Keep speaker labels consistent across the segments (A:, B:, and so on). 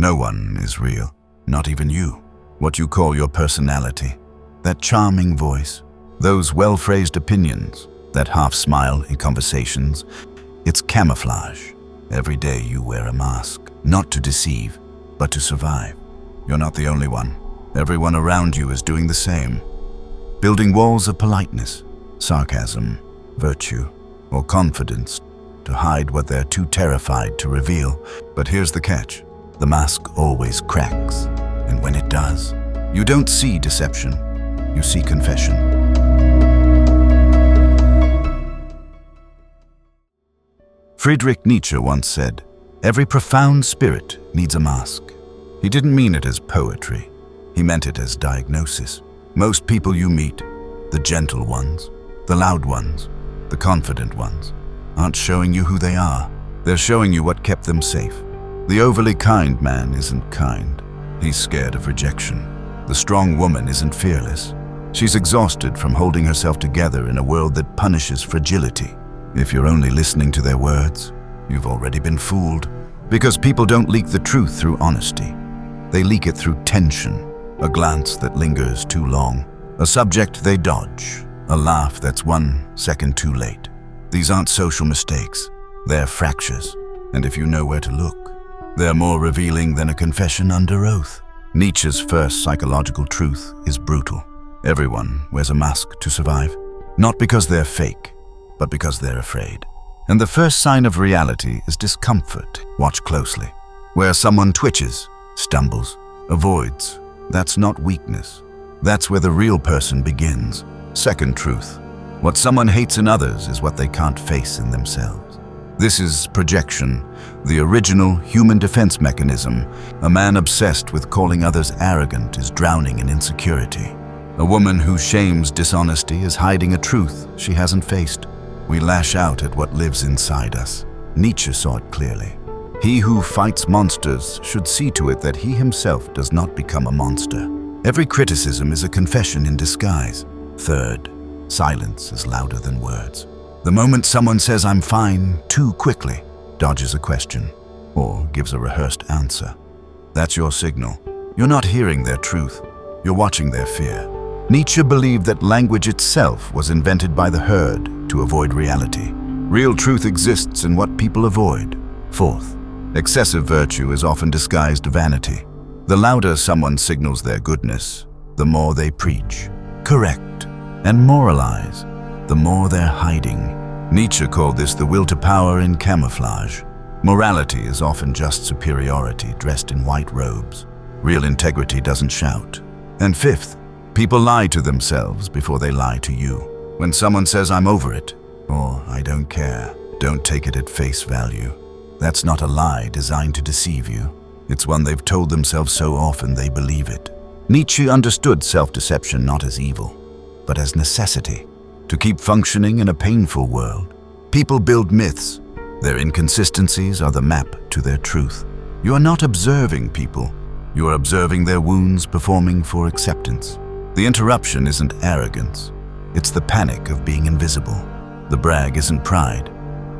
A: No one is real, not even you. What you call your personality, that charming voice, those well-phrased opinions, that half smile in conversations, it's camouflage. Every day you wear a mask, not to deceive, but to survive. You're not the only one. Everyone around you is doing the same. Building walls of politeness, sarcasm, virtue, or confidence to hide what they're too terrified to reveal. But here's the catch. The mask always cracks. And when it does, you don't see deception. You see confession. Friedrich Nietzsche once said, "Every profound spirit needs a mask." He didn't mean it as poetry. He meant it as diagnosis. Most people you meet, the gentle ones, the loud ones, the confident ones, aren't showing you who they are. They're showing you what kept them safe. The overly kind man isn't kind. He's scared of rejection. The strong woman isn't fearless. She's exhausted from holding herself together in a world that punishes fragility. If you're only listening to their words, you've already been fooled. Because people don't leak the truth through honesty. They leak it through tension, a glance that lingers too long, a subject they dodge, a laugh that's 1 second too late. These aren't social mistakes. They're fractures. And if you know where to look, they're more revealing than a confession under oath. Nietzsche's first psychological truth is brutal. Everyone wears a mask to survive. Not because they're fake, but because they're afraid. And the first sign of reality is discomfort. Watch closely. Where someone twitches, stumbles, avoids, that's not weakness. That's where the real person begins. Second truth. What someone hates in others is what they can't face in themselves. This is projection, the original human defense mechanism. A man obsessed with calling others arrogant is drowning in insecurity. A woman who shames dishonesty is hiding a truth she hasn't faced. We lash out at what lives inside us. Nietzsche saw it clearly. He who fights monsters should see to it that he himself does not become a monster. Every criticism is a confession in disguise. Third, silence is louder than words. The moment someone says "I'm fine" too quickly, dodges a question, or gives a rehearsed answer, that's your signal. You're not hearing their truth. You're watching their fear. Nietzsche believed that language itself was invented by the herd to avoid reality. Real truth exists in what people avoid. Fourth, excessive virtue is often disguised vanity. The louder someone signals their goodness, the more they preach, correct, and moralize, the more they're hiding. Nietzsche called this the will to power in camouflage. Morality is often just superiority dressed in white robes. Real integrity doesn't shout. And fifth, people lie to themselves before they lie to you. When someone says "I'm over it," or "I don't care," don't take it at face value. That's not a lie designed to deceive you. It's one they've told themselves so often they believe it. Nietzsche understood self-deception not as evil, but as necessity. To keep functioning in a painful world, people build myths. Their inconsistencies are the map to their truth. You are not observing people. You are observing their wounds performing for acceptance. The interruption isn't arrogance. It's the panic of being invisible. The brag isn't pride.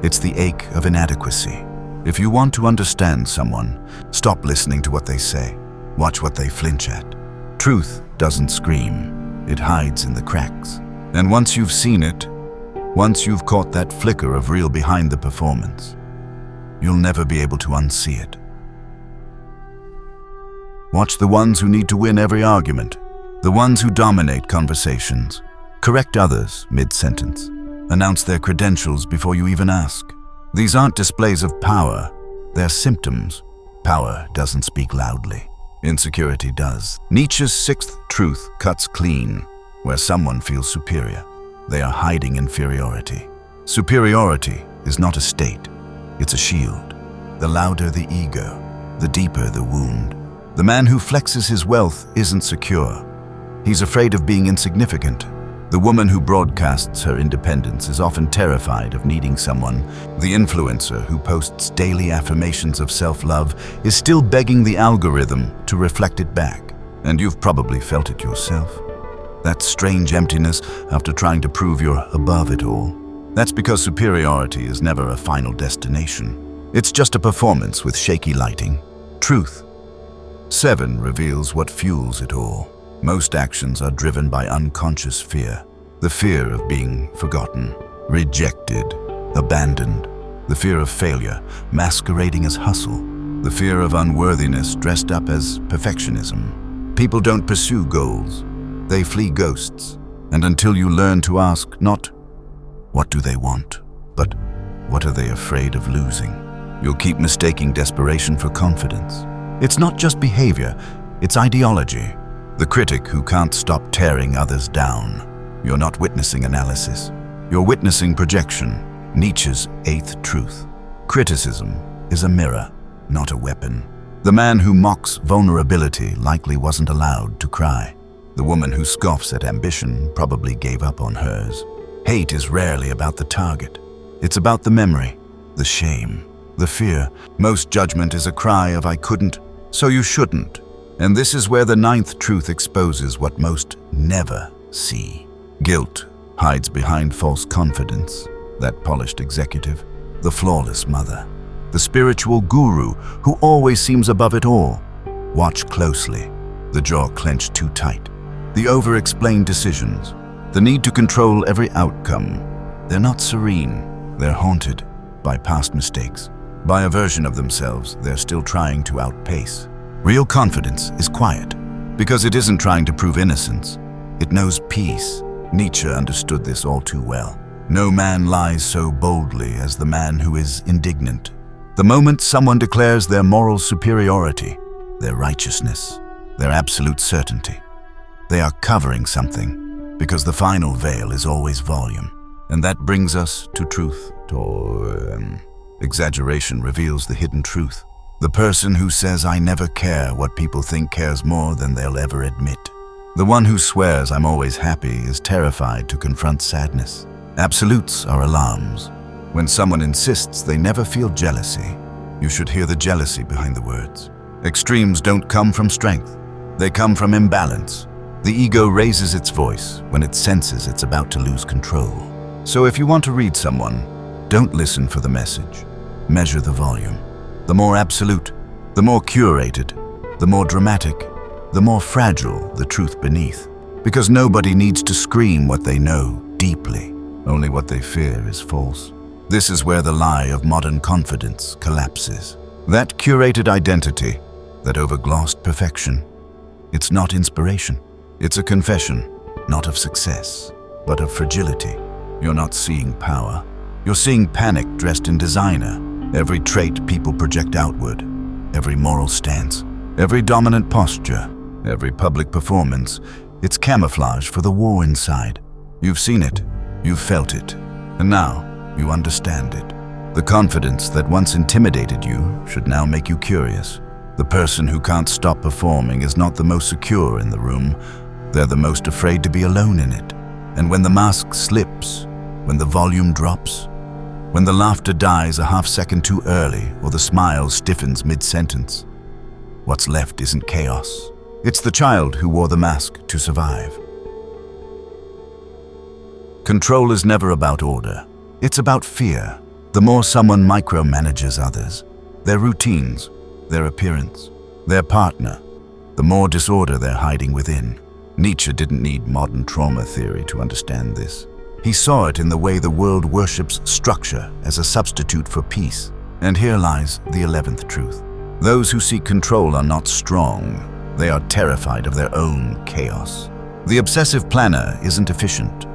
A: It's the ache of inadequacy. If you want to understand someone, stop listening to what they say. Watch what they flinch at. Truth doesn't scream. It hides in the cracks. And once you've seen it, once you've caught that flicker of real behind the performance, you'll never be able to unsee it. Watch the ones who need to win every argument, the ones who dominate conversations, correct others mid-sentence, announce their credentials before you even ask. These aren't displays of power, they're symptoms. Power doesn't speak loudly. Insecurity does. Nietzsche's sixth truth cuts clean. Where someone feels superior, they are hiding inferiority. Superiority is not a state, it's a shield. The louder the ego, the deeper the wound. The man who flexes his wealth isn't secure. He's afraid of being insignificant. The woman who broadcasts her independence is often terrified of needing someone. The influencer who posts daily affirmations of self-love is still begging the algorithm to reflect it back. And you've probably felt it yourself. That strange emptiness after trying to prove you're above it all. That's because superiority is never a final destination. It's just a performance with shaky lighting. Truth 7 reveals what fuels it all. Most actions are driven by unconscious fear. The fear of being forgotten, rejected, abandoned. The fear of failure, masquerading as hustle. The fear of unworthiness dressed up as perfectionism. People don't pursue goals. They flee ghosts. And until you learn to ask not, what do they want, but what are they afraid of losing, you'll keep mistaking desperation for confidence. It's not just behavior, it's ideology. The critic who can't stop tearing others down. You're not witnessing analysis. You're witnessing projection. Nietzsche's 8th truth. Criticism is a mirror, not a weapon. The man who mocks vulnerability likely wasn't allowed to cry. The woman who scoffs at ambition probably gave up on hers. Hate is rarely about the target. It's about the memory, the shame, the fear. Most judgment is a cry of "I couldn't, so you shouldn't." And this is where the 9th truth exposes what most never see. Guilt hides behind false confidence. That polished executive, the flawless mother, the spiritual guru who always seems above it all. Watch closely. The jaw clenched too tight. The over-explained decisions. The need to control every outcome. They're not serene. They're haunted by past mistakes. By a version of themselves they're still trying to outpace. Real confidence is quiet because it isn't trying to prove innocence. It knows peace. Nietzsche understood this all too well. No man lies so boldly as the man who is indignant. The moment someone declares their moral superiority, their righteousness, their absolute certainty, they are covering something, because the final veil is always volume. And that brings us to truth. Exaggeration reveals the hidden truth. The person who says "I never care what people think" cares more than they'll ever admit. The one who swears "I'm always happy" is terrified to confront sadness. Absolutes are alarms. When someone insists they never feel jealousy, you should hear the jealousy behind the words. Extremes don't come from strength. They come from imbalance. The ego raises its voice when it senses it's about to lose control. So if you want to read someone, don't listen for the message. Measure the volume. The more absolute, the more curated, the more dramatic, the more fragile the truth beneath. Because nobody needs to scream what they know deeply. Only what they fear is false. This is where the lie of modern confidence collapses. That curated identity, that overglossed perfection, it's not inspiration. It's a confession, not of success, but of fragility. You're not seeing power. You're seeing panic dressed in designer. Every trait people project outward, every moral stance, every dominant posture, every public performance, it's camouflage for the war inside. You've seen it. You've felt it, and now you understand it. The confidence that once intimidated you should now make you curious. The person who can't stop performing is not the most secure in the room. They're the most afraid to be alone in it. And when the mask slips, when the volume drops, when the laughter dies a half-second too early or the smile stiffens mid-sentence, what's left isn't chaos. It's the child who wore the mask to survive. Control is never about order. It's about fear. The more someone micromanages others, their routines, their appearance, their partner, the more disorder they're hiding within. Nietzsche didn't need modern trauma theory to understand this. He saw it in the way the world worships structure as a substitute for peace. And here lies the 11th truth. Those who seek control are not strong. They are terrified of their own chaos. The obsessive planner isn't efficient.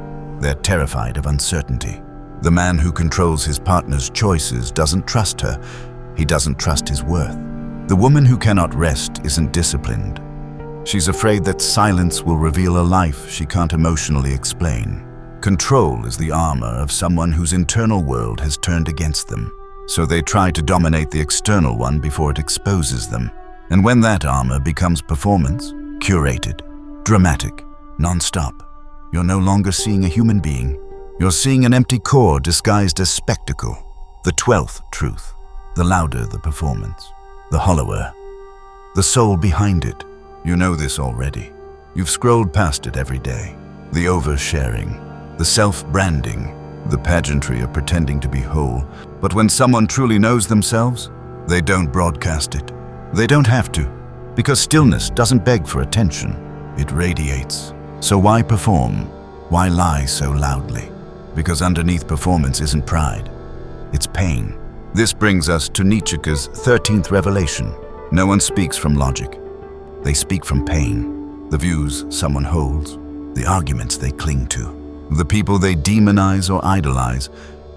A: They're terrified of uncertainty. The man who controls his partner's choices doesn't trust her. He doesn't trust his worth. The woman who cannot rest isn't disciplined. She's afraid that silence will reveal a life she can't emotionally explain. Control is the armor of someone whose internal world has turned against them. So they try to dominate the external one before it exposes them. And when that armor becomes performance, curated, dramatic, non-stop, you're no longer seeing a human being. You're seeing an empty core disguised as spectacle. The 12th truth. The louder the performance, the hollower, the soul behind it. You know this already. You've scrolled past it every day. The oversharing, the self-branding, the pageantry of pretending to be whole. But when someone truly knows themselves, they don't broadcast it. They don't have to, Because stillness doesn't beg for attention, it radiates. So why perform? Why lie so loudly? Because underneath performance isn't pride, it's pain. This brings us to Nietzsche's 13th revelation. No one speaks from logic. They speak from pain. The views someone holds, the arguments they cling to, the people they demonize or idolize.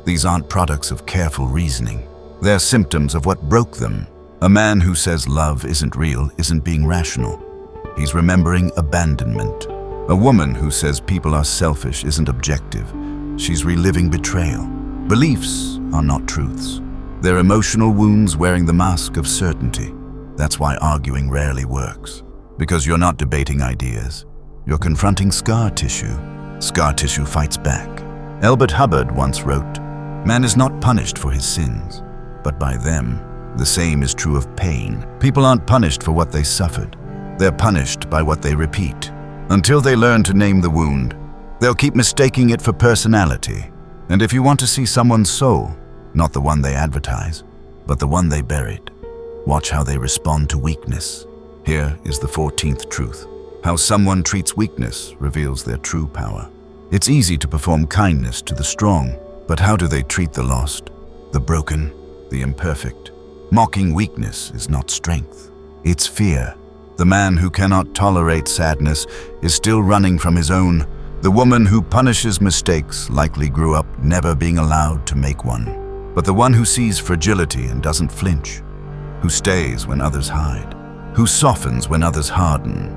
A: These aren't products of careful reasoning. They're symptoms of what broke them. A man who says love isn't real isn't being rational. He's remembering abandonment. A woman who says people are selfish isn't objective. She's reliving betrayal. Beliefs are not truths. They're emotional wounds wearing the mask of certainty. That's why arguing rarely works. Because you're not debating ideas. You're confronting scar tissue. Scar tissue fights back. Elbert Hubbard once wrote, "Man is not punished for his sins, but by them. The same is true of pain. People aren't punished for what they suffered. They're punished by what they repeat. Until they learn to name the wound, they'll keep mistaking it for personality. And if you want to see someone's soul, not the one they advertise, but the one they buried, watch how they respond to weakness." Here is the 14th truth. How someone treats weakness reveals their true power. It's easy to perform kindness to the strong, but how do they treat the lost, the broken, the imperfect? Mocking weakness is not strength, it's fear. The man who cannot tolerate sadness is still running from his own. The woman who punishes mistakes likely grew up never being allowed to make one. But the one who sees fragility and doesn't flinch, who stays when others hide, who softens when others harden,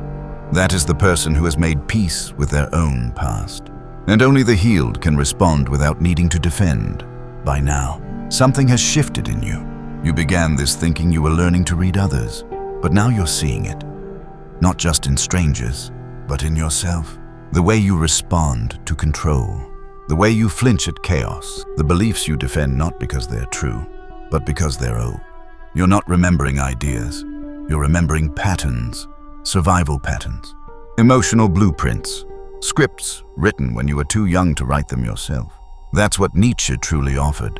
A: that is the person who has made peace with their own past. And only the healed can respond without needing to defend. By now, something has shifted in you. You began this thinking you were learning to read others, but now you're seeing it. Not just in strangers, but in yourself. The way you respond to control. The way you flinch at chaos. The beliefs you defend not because they're true, but because they're old. You're not remembering ideas. You're remembering patterns. Survival patterns. Emotional blueprints. Scripts written when you were too young to write them yourself. That's what Nietzsche truly offered.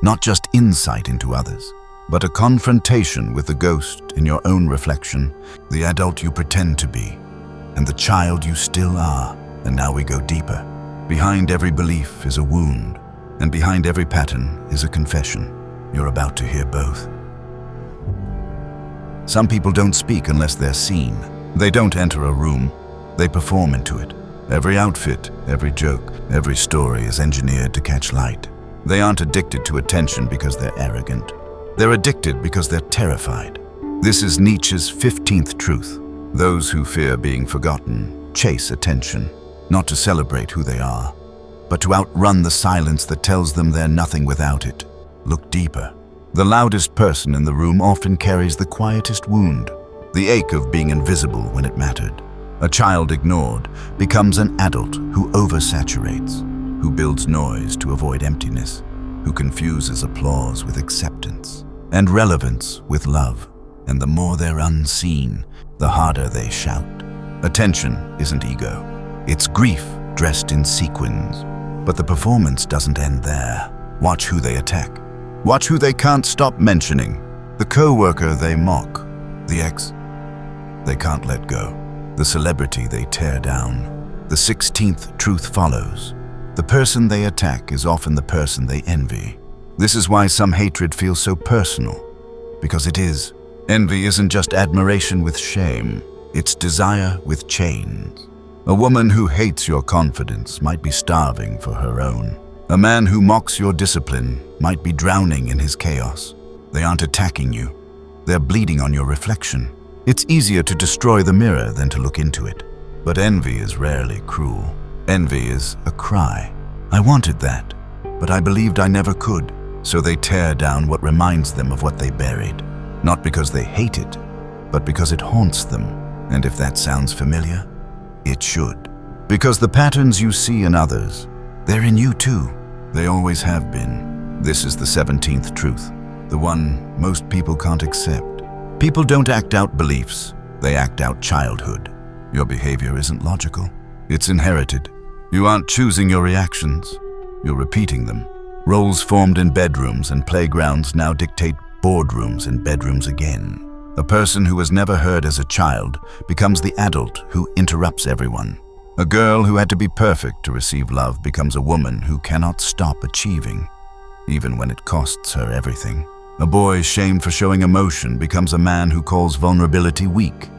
A: Not just insight into others, but a confrontation with the ghost in your own reflection, the adult you pretend to be, and the child you still are. And now we go deeper. Behind every belief is a wound, and behind every pattern is a confession. You're about to hear both. Some people don't speak unless they're seen. They don't enter a room, they perform into it. Every outfit, every joke, every story is engineered to catch light. They aren't addicted to attention because they're arrogant. They're addicted because they're terrified. This is Nietzsche's 15th truth. Those who fear being forgotten chase attention, not to celebrate who they are, but to outrun the silence that tells them they're nothing without it. Look deeper. The loudest person in the room often carries the quietest wound, the ache of being invisible when it mattered. A child ignored becomes an adult who oversaturates, who builds noise to avoid emptiness, who confuses applause with acceptance, and relevance with love. And the more they're unseen, the harder they shout. Attention isn't ego. It's grief dressed in sequins. But the performance doesn't end there. Watch who they attack. Watch who they can't stop mentioning. The co-worker they mock. The ex they can't let go. The celebrity they tear down. The 16th truth follows. The person they attack is often the person they envy. This is why some hatred feels so personal. Because it is. Envy isn't just admiration with shame. It's desire with chains. A woman who hates your confidence might be starving for her own. A man who mocks your discipline might be drowning in his chaos. They aren't attacking you. They're bleeding on your reflection. It's easier to destroy the mirror than to look into it. But envy is rarely cruel. Envy is a cry. I wanted that, but I believed I never could. So they tear down what reminds them of what they buried. Not because they hate it, but because it haunts them. And if that sounds familiar, it should. Because the patterns you see in others, they're in you too. They always have been. This is the 17th truth, the one most people can't accept. People don't act out beliefs, they act out childhood. Your behavior isn't logical, it's inherited. You aren't choosing your reactions, you're repeating them. Roles formed in bedrooms and playgrounds now dictate boardrooms and bedrooms again. A person who was never heard as a child becomes the adult who interrupts everyone. A girl who had to be perfect to receive love becomes a woman who cannot stop achieving, even when it costs her everything. A boy shamed for showing emotion becomes a man who calls vulnerability weak,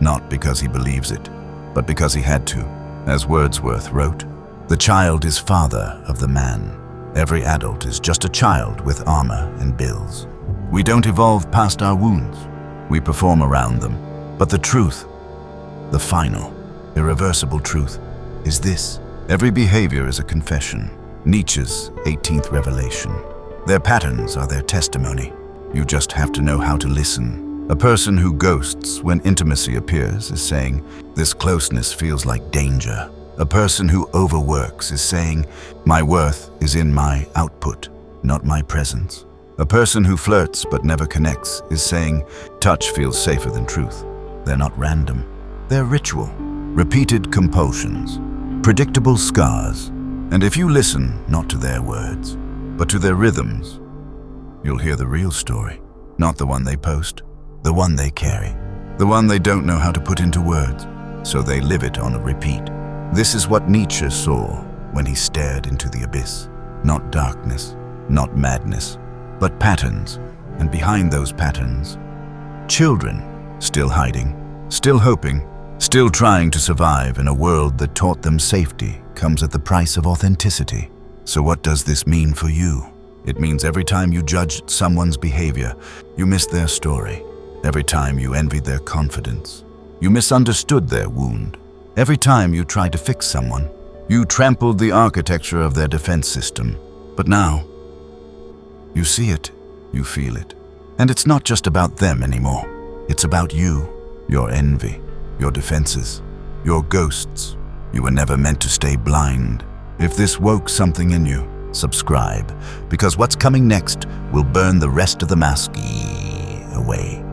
A: not because he believes it, but because he had to. As Wordsworth wrote, "The child is father of the man." Every adult is just a child with armor and bills. We don't evolve past our wounds. We perform around them. But the truth, the final, irreversible truth, is this. Every behavior is a confession. Nietzsche's 18th revelation. Their patterns are their testimony. You just have to know how to listen. A person who ghosts when intimacy appears is saying, "This closeness feels like danger." A person who overworks is saying, "My worth is in my output, not my presence." A person who flirts but never connects is saying, "Touch feels safer than truth." They're not random. They're ritual, repeated compulsions, predictable scars. And if you listen not to their words, but to their rhythms, you'll hear the real story, not the one they post, the one they carry, the one they don't know how to put into words, so they live it on a repeat. This is what Nietzsche saw when he stared into the abyss. Not darkness, not madness, but patterns, and behind those patterns, children, still hiding, still hoping, still trying to survive in a world that taught them safety comes at the price of authenticity. So what does this mean for you? It means every time you judged someone's behavior, you missed their story. Every time you envied their confidence, you misunderstood their wound. Every time you tried to fix someone, you trampled the architecture of their defense system. But now, you see it, you feel it. And it's not just about them anymore. It's about you, your envy, your defenses, your ghosts. You were never meant to stay blind. If this woke something in you, subscribe, because what's coming next will burn the rest of the mask away.